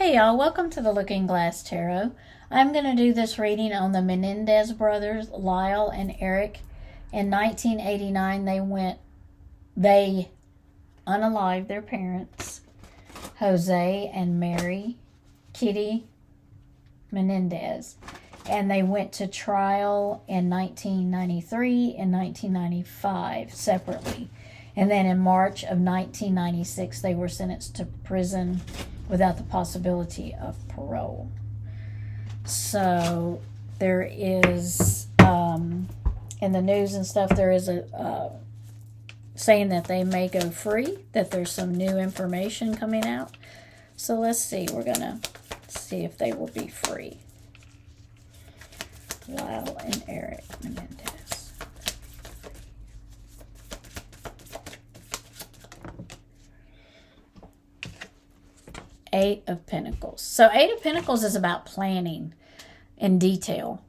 Hey y'all, welcome to the Looking Glass Tarot. I'm going to do this reading on the Menendez brothers, Lyle and Erik. In 1989, they unalived their parents, Jose and Mary Kitty Menendez. And they went to trial in 1993 and 1995 separately. And then in March of 1996, they were sentenced to prison without the possibility of parole. So there is, in the news and stuff, there is a saying that they may go free, that there's some new information coming out. So let's see, we're going to see if they will be free. Lyle and Erik Menendez. Eight of Pentacles. So Eight of Pentacles is about planning in detail.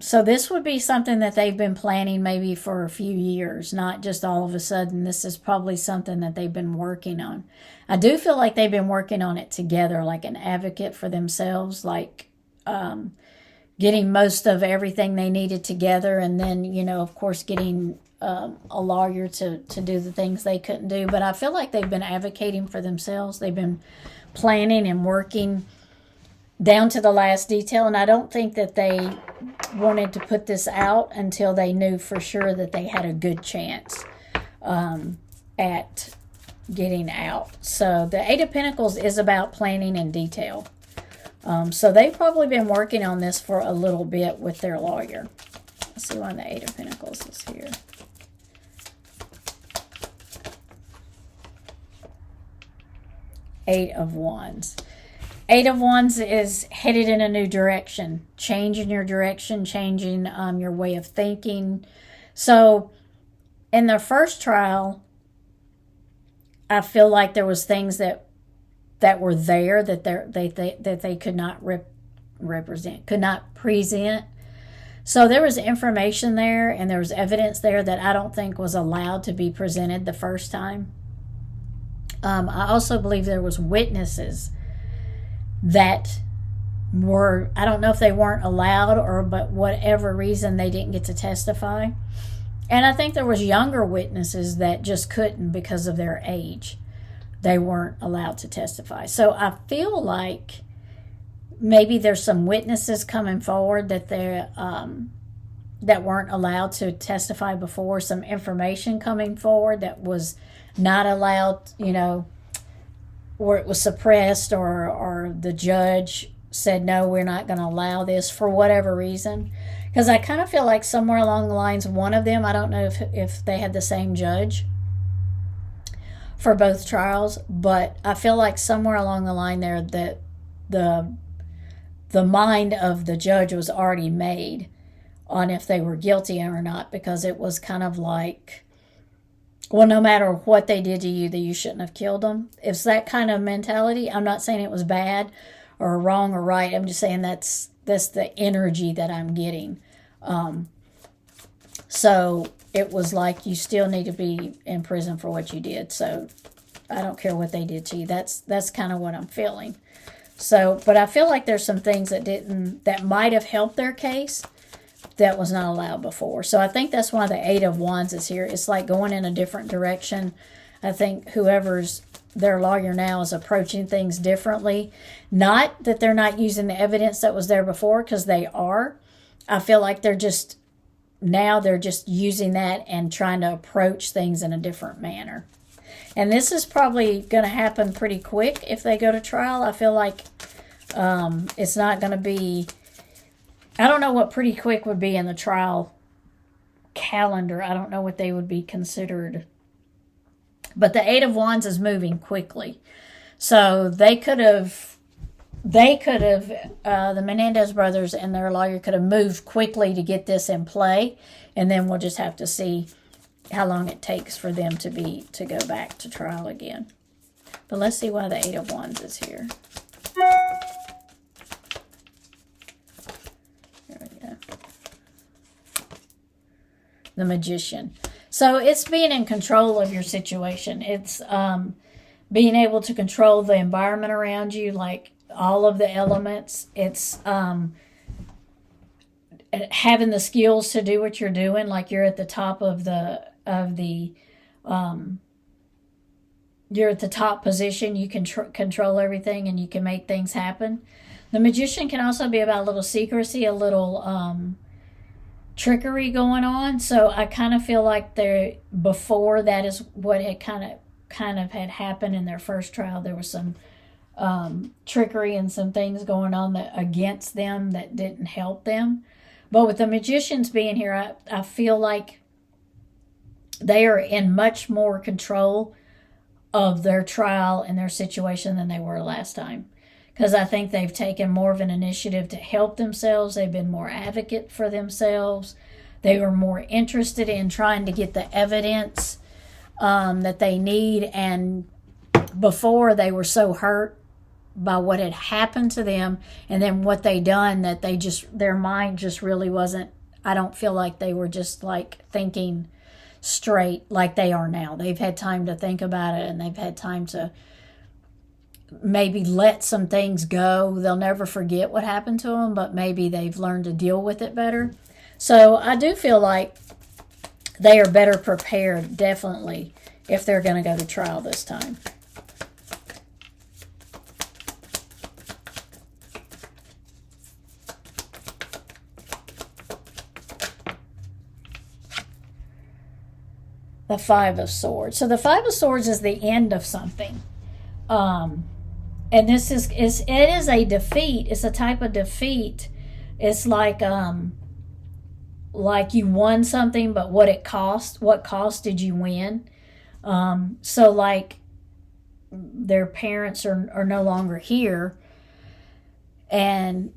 So this would be something that they've been planning maybe for a few years, not just all of a sudden. This is probably something that they've been working on. I do feel like they've been working on it together, like an advocate for themselves, like getting most of everything they needed together, and then, you know, of course, getting a lawyer to do the things they couldn't do. But I feel like they've been advocating for themselves. They've been planning and working down to the last detail, and I don't think that they wanted to put this out until they knew for sure that they had a good chance at getting out. So the Eight of Pentacles is about planning in detail. So they've probably been working on this for a little bit with their lawyer. Let's see why the Eight of Pentacles is here. Eight of Wands. Eight of Wands is headed in a new direction, changing your direction, changing your way of thinking. So in the first trial, I feel like there was things that were there that they could not represent, could not present. So there was information there and there was evidence there that I don't think was allowed to be presented the first time. I also believe there was witnesses that were, I don't know if they weren't allowed or, but whatever reason, they didn't get to testify. And I think there was younger witnesses that just couldn't because of their age. They weren't allowed to testify. So I feel like maybe there's some witnesses coming forward that they're that weren't allowed to testify before, some information coming forward that was not allowed, you know, or it was suppressed, or the judge said, no, we're not going to allow this for whatever reason. Because I kind of feel like somewhere along the lines, one of them, I don't know if they had the same judge for both trials, but I feel like somewhere along the line there that the mind of the judge was already made on if they were guilty or not, because it was kind of like, well, no matter what they did to you, that you shouldn't have killed them. It's that kind of mentality. I'm not saying it was bad or wrong or right. I'm just saying that's the energy that I'm getting. So it was like, you still need to be in prison for what you did. So I don't care what they did to you. That's kind of what I'm feeling. So, but I feel like there's some things that might have helped their case that was not allowed before. So I think that's why the Eight of Wands is here. It's like going in a different direction. I think whoever's their lawyer now is approaching things differently. Not that they're not using the evidence that was there before, because they are. I feel like they're just using that and trying to approach things in a different manner. And this is probably going to happen pretty quick if they go to trial. I feel like it's not going to be, I don't know what pretty quick would be in the trial calendar. I don't know what they would be considered. But the Eight of Wands is moving quickly. So they could have, the Menendez brothers and their lawyer could have moved quickly to get this in play. And then we'll just have to see how long it takes for them to go back to trial again. But let's see why the Eight of Wands is here. There we go. The Magician. So it's being in control of your situation. It's being able to control the environment around you. Like all of the elements. It's having the skills to do what you're doing, like you're at the top of the you're at the top position. You can control everything and you can make things happen. The Magician can also be about a little secrecy, a little trickery going on. So I kind of feel like before that is what had kind of had happened in their first trial. There was some trickery and some things going on against them that didn't help them. But with the Magicians being here, I feel like they are in much more control of their trial and their situation than they were last time. Because I think they've taken more of an initiative to help themselves. They've been more advocate for themselves. They were more interested in trying to get the evidence that they need. And before, they were so hurt by what had happened to them and then what they done that their mind just really wasn't, I don't feel like they were just like thinking straight like they are now. They've had time to think about it and they've had time to maybe let some things go. They'll never forget what happened to them, but maybe they've learned to deal with it better. So I do feel like they are better prepared, definitely, if they're going to go to trial this time. The Five of Swords. So the Five of Swords is the end of something. And this is a defeat. It's a type of defeat. It's like you won something, but what cost did you win? So like their parents are no longer here and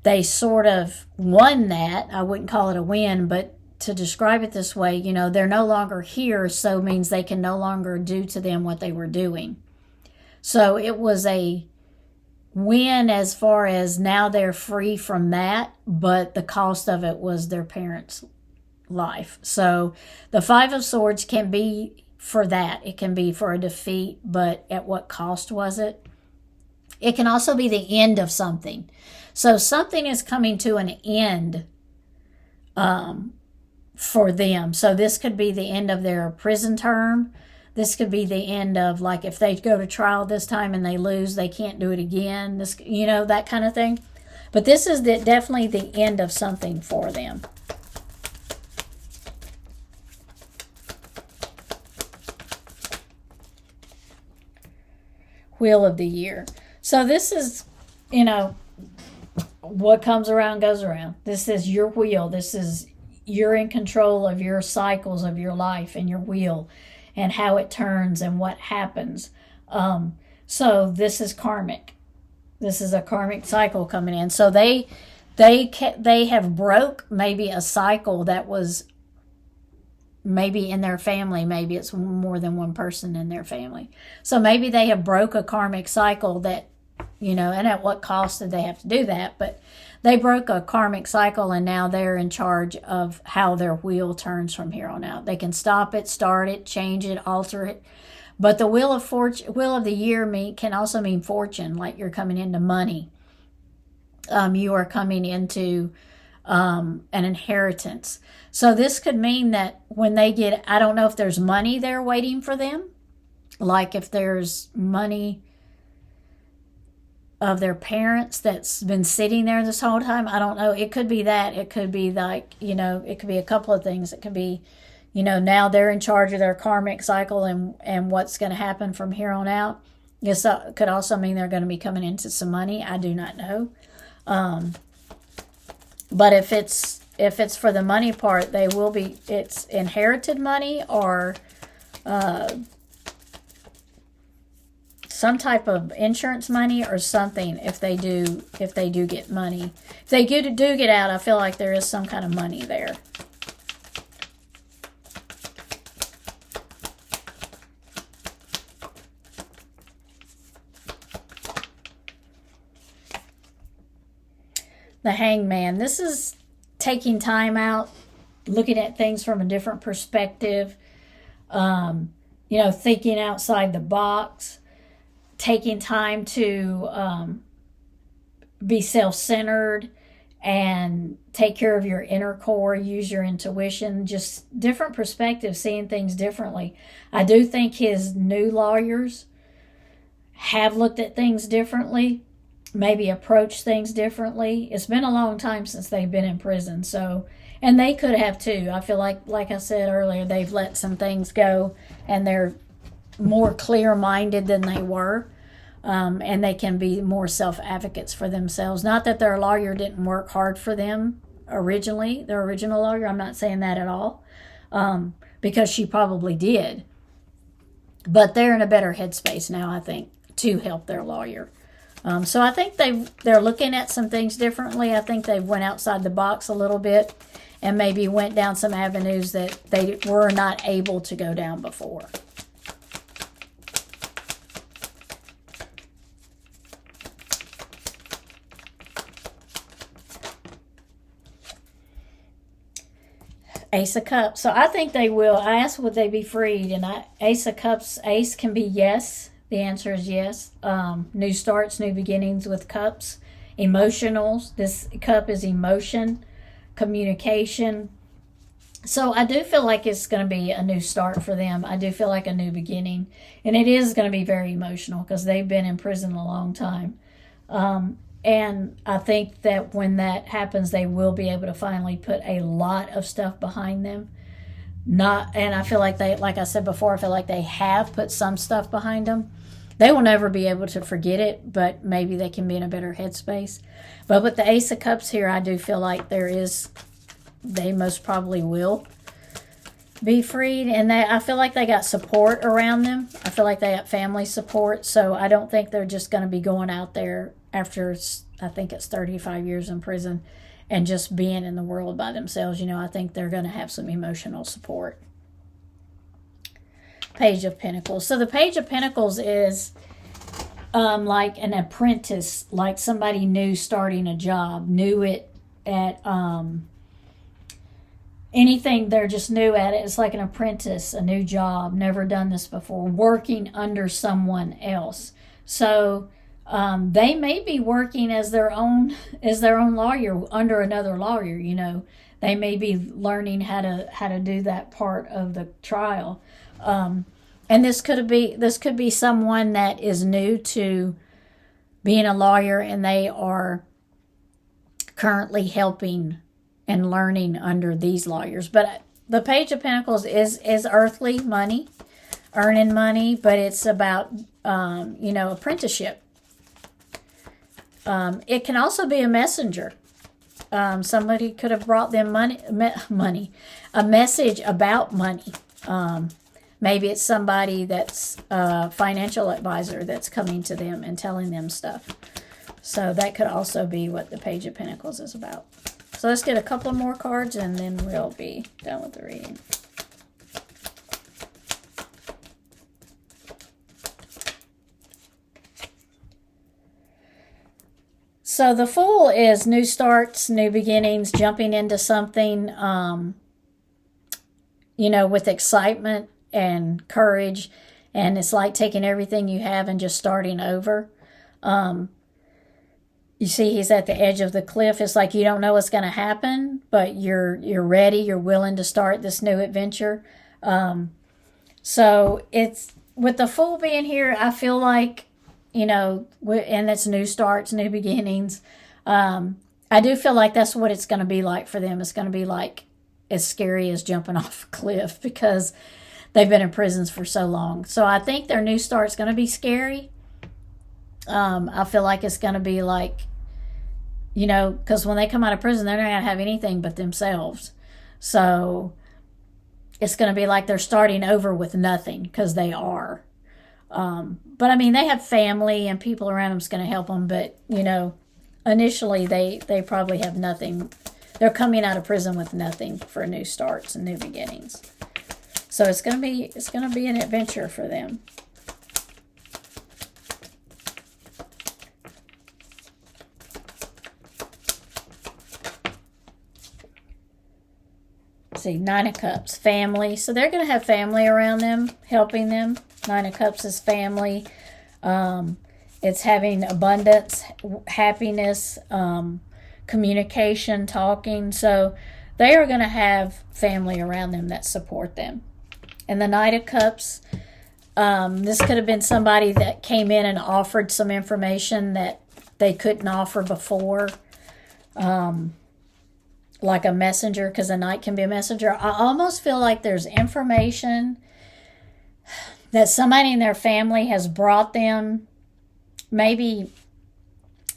they sort of won that. I wouldn't call it a win, but to describe it this way, they're no longer here, so means they can no longer do to them what they were doing. So it was a win as far as now they're free from that, but the cost of it was their parents' life. So the Five of Swords can be for that. It can be for a defeat, but at what cost was it? It can also be the end of something. So something is coming to an end for them. So this could be the end of their prison term. This could be the end of, like, if they go to trial this time and they lose, they can't do it again. This, that kind of thing. But this is definitely the end of something for them. Wheel of the Year. So this is, what comes around goes around. This is your wheel. You're in control of your cycles of your life and your wheel and how it turns and what happens. So this is karmic. This is a karmic cycle coming in. So they have broke maybe a cycle that was maybe in their family. Maybe it's more than one person in their family. So maybe they have broke a karmic cycle that, and at what cost did they have to do that? But they broke a karmic cycle and now they're in charge of how their wheel turns from here on out. They can stop it, start it, change it, alter it. But the Wheel of the Year can also mean fortune, like you're coming into money. You are coming into an inheritance. So this could mean that when they get, I don't know if there's money there waiting for them. Like if there's money of their parents that's been sitting there this whole time. I don't know. It could be that. It could be like, it could be a couple of things. It could be, now they're in charge of their karmic cycle and what's going to happen from here on out. This could also mean they're going to be coming into some money. I do not know. But if it's for the money part, it's inherited money or some type of insurance money or something. If they do get money, if they do get out, I feel like there is some kind of money there. The Hangman. This is taking time out, looking at things from a different perspective, thinking outside the box, taking time to be self-centered and take care of your inner core, use your intuition, just different perspectives, seeing things differently. I do think his new lawyers have looked at things differently, maybe approached things differently. It's been a long time since they've been in prison, so, and they could have too. I feel like I said earlier, they've let some things go and they're more clear-minded than they were. And they can be more self-advocates for themselves. Not that their lawyer didn't work hard for them originally, their original lawyer. I'm not saying that at all, because she probably did. But they're in a better headspace now, I think, to help their lawyer. So I think they're looking at some things differently. I think they went outside the box a little bit and maybe went down some avenues that they were not able to go down before. Ace of Cups. So I think they will. I asked, would they be freed? And Ace of Cups, Ace can be yes. The answer is yes. New starts, new beginnings with cups. Emotionals. This cup is emotion, communication. So I do feel like it's going to be a new start for them. I do feel like a new beginning. And it is going to be very emotional because they've been in prison a long time. And I think that when that happens, they will be able to finally put a lot of stuff behind them. And I feel like they, like I said before, I feel like they have put some stuff behind them. They will never be able to forget it, but maybe they can be in a better headspace. But with the Ace of Cups here, I do feel like they most probably will be freed. And I feel like they got support around them. I feel like they got family support. So I don't think they're just going to be going out there after, I think it's 35 years in prison and just being in the world by themselves. I think they're going to have some emotional support. Page of Pentacles. So the Page of Pentacles is like an apprentice, like somebody new starting a job, new it at anything. They're just new at it. It's like an apprentice, a new job, never done this before, working under someone else. So they may be working as their own lawyer under another lawyer. They may be learning how to do that part of the trial. And this could be someone that is new to being a lawyer, and they are currently helping and learning under these lawyers. But the Page of Pentacles is earthly money, earning money, but it's about apprenticeship. It can also be a messenger. Somebody could have brought them money, a message about money. Maybe it's somebody that's a financial advisor that's coming to them and telling them stuff. So that could also be what the Page of Pentacles is about. So let's get a couple more cards and then we'll be done with the reading. So the Fool is new starts, new beginnings, jumping into something, with excitement and courage. And it's like taking everything you have and just starting over. You see he's at the edge of the cliff. It's like you don't know what's going to happen, but you're ready. You're willing to start this new adventure. So it's, with the Fool being here, I feel like, and it's new starts, new beginnings. I do feel like that's what it's going to be like for them. It's going to be like as scary as jumping off a cliff because they've been in prisons for so long. So I think their new start's going to be scary. I feel like it's going to be like, because when they come out of prison, they're not going to have anything but themselves. So it's going to be like they're starting over with nothing because they are. But I mean, they have family and people around them's going to help them. But, initially they probably have nothing. They're coming out of prison with nothing for new starts and new beginnings. So it's going to be an adventure for them. See, Nine of Cups, family. So they're going to have family around them, helping them. Nine of Cups is family. It's having abundance, happiness, communication, talking. So they are going to have family around them that support them. And the Knight of Cups, this could have been somebody that came in and offered some information that they couldn't offer before. Like a messenger, because a knight can be a messenger. I almost feel like there's information that somebody in their family has brought them, maybe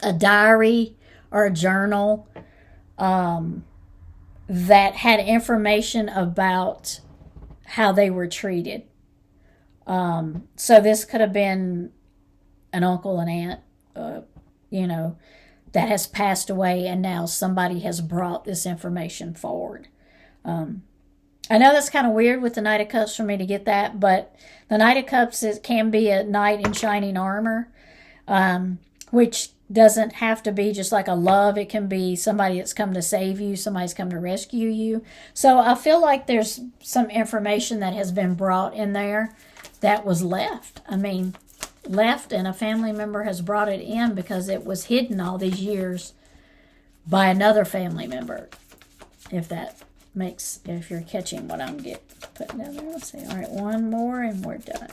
a diary or a journal that had information about how they were treated. So this could have been an uncle, an aunt, that has passed away, and now somebody has brought this information forward. I know that's kind of weird with the Knight of Cups for me to get that, but the Knight of Cups can be a knight in shining armor, which doesn't have to be just like a love. It can be somebody that's come to save you, somebody's come to rescue you. So I feel like there's some information that has been brought in there that was left. Left, and a family member has brought it in because it was hidden all these years by another family member. If you're catching what I'm putting down there. Let's see. All right, one more and we're done.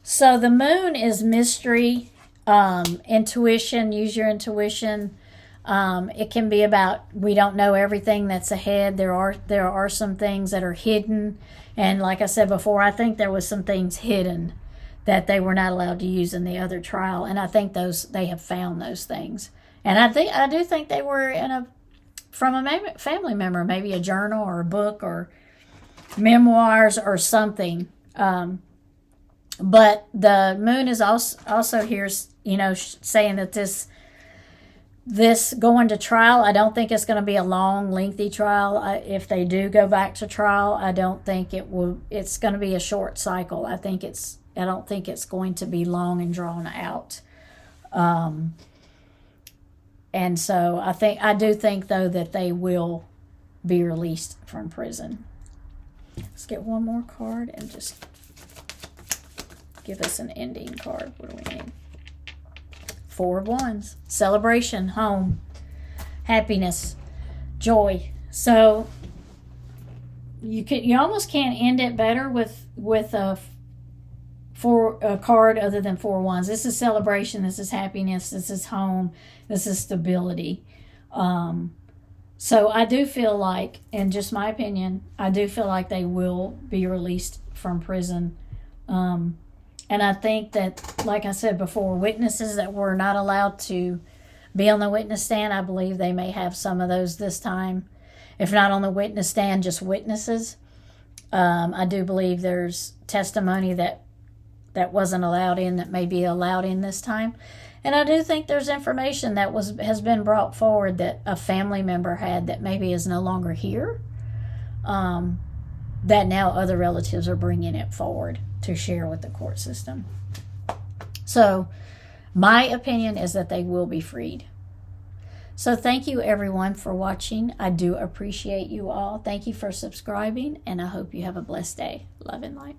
So the moon is mystery. Intuition, use your intuition. It can be about, we don't know everything that's ahead. There are some things that are hidden. And like I said before, I think there was some things hidden that they were not allowed to use in the other trial. And I think they have found those things. And I do think they were from a family member, maybe a journal or a book or memoirs or something. But the moon is also here, saying that this going to trial, I don't think it's going to be a long, lengthy trial. If they do go back to trial, I don't think it's going to be a short cycle. I don't think it's going to be long and drawn out. And so I do think though that they will be released from prison. Let's get one more card and just give us an ending card. What do we need? 4 of Wands. Celebration, home, happiness, joy. So you almost can't end it better with a card other than 4 of Wands. This is celebration. This is happiness. This is home. This is stability. So I do feel like, in just my opinion, I do feel like they will be released from prison. And I think that, like I said before, witnesses that were not allowed to be on the witness stand, I believe they may have some of those this time. If not on the witness stand, just witnesses. I do believe there's testimony that wasn't allowed in that may be allowed in this time. And I do think there's information that has been brought forward that a family member had that maybe is no longer here. That now other relatives are bringing it forward to share with the court system. So my opinion is that they will be freed. So thank you everyone for watching. I do appreciate you all. Thank you for subscribing, and I hope you have a blessed day. Love and light.